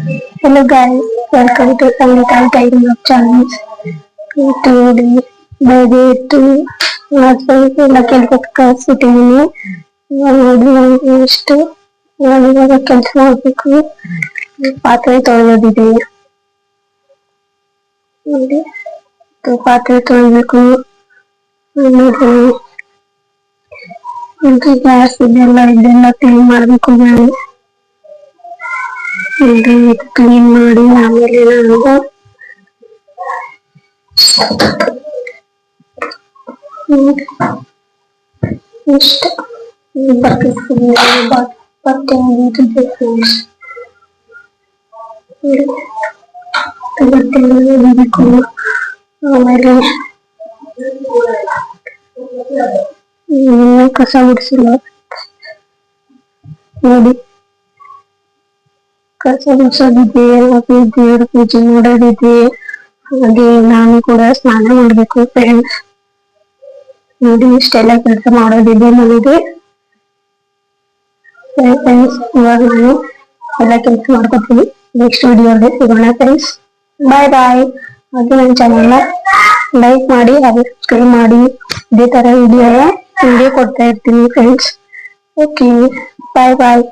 Hello guys, welcome to Sangeeta Guiding of Challenge. Today, by day 2, ಎಲ್ಲ ಕೆಲ್ಸಕ್ಕೆ ಕಳ್ಸಿಟ್ಟಿದ್ದೀನಿ. ನೋಡಿ ನನಗೆ ಎಷ್ಟು ಇವಾಗ ಕೆಲಸ ಮಾಡಬೇಕು. ಪಾತ್ರೆ ತೊಳೆದಿದೆ ನೋಡಿ, ಪಾತ್ರೆ ತೊಳಿಬೇಕು. ನೋಡಿ ಗ್ಯಾಸ್ ಇದೆಲ್ಲ ಕ್ಲೀನ್ ಮಾಡಬೇಕು. ಕ್ಲೀನ್ ಮಾಡಿ ಆಮೇಲೆ ನಾನು ಇಷ್ಟ ಬಟ್ಟೆ ಒಗಿತಿದ್ದೆ ಫ್ರೆಂಡ್ಸ್. ಬಟ್ಟೆ ಒಗಿಬೇಕು. ಆಮೇಲೆ ಕಸ ಗುಡಿಸಿಲ್ಲ ನೋಡಿ, ಕಸ ಗುಡಿಸೋದಿದೆ, ದೇವ್ರ ಪೂಜೆ ಮಾಡೋದಿದೆ. ಹಾಗೆ ನಾನು ಕೂಡ ಸ್ನಾನ ಮಾಡ್ಬೇಕು ಫ್ರೆಂಡ್ಸ್. ನೋಡಿ ಇಷ್ಟೆಲ್ಲ ಕೆಲಸ ಮಾಡೋದಿದೆ ನನಗೆ ಫ್ರೆಂಡ್ಸ್. ಇವಾಗ ನಾನು ಎಲ್ಲ ಕೆಲಸ ಮಾಡ್ಕೊತೀನಿ. ನೆಕ್ಸ್ಟ್ ವಿಡಿಯೋಗೆ ಸಿಗೋಣ ಫ್ರೆಂಡ್ಸ್. ಬಾಯ್ ಬಾಯ್. ಹಾಗೆ ನನ್ನ ಚಾನಲ್ನ ಲೈಕ್ ಮಾಡಿ ಹಾಗೆ ಸಬ್ಸ್ಕ್ರೈಬ್ ಮಾಡಿ. ಇದೇ ತರ ವಿಡಿಯೋ ಕೊಡ್ತಾ ಇರ್ತೀನಿ ಫ್ರೆಂಡ್ಸ್. ಓಕೆ, ಬಾಯ್ ಬಾಯ್.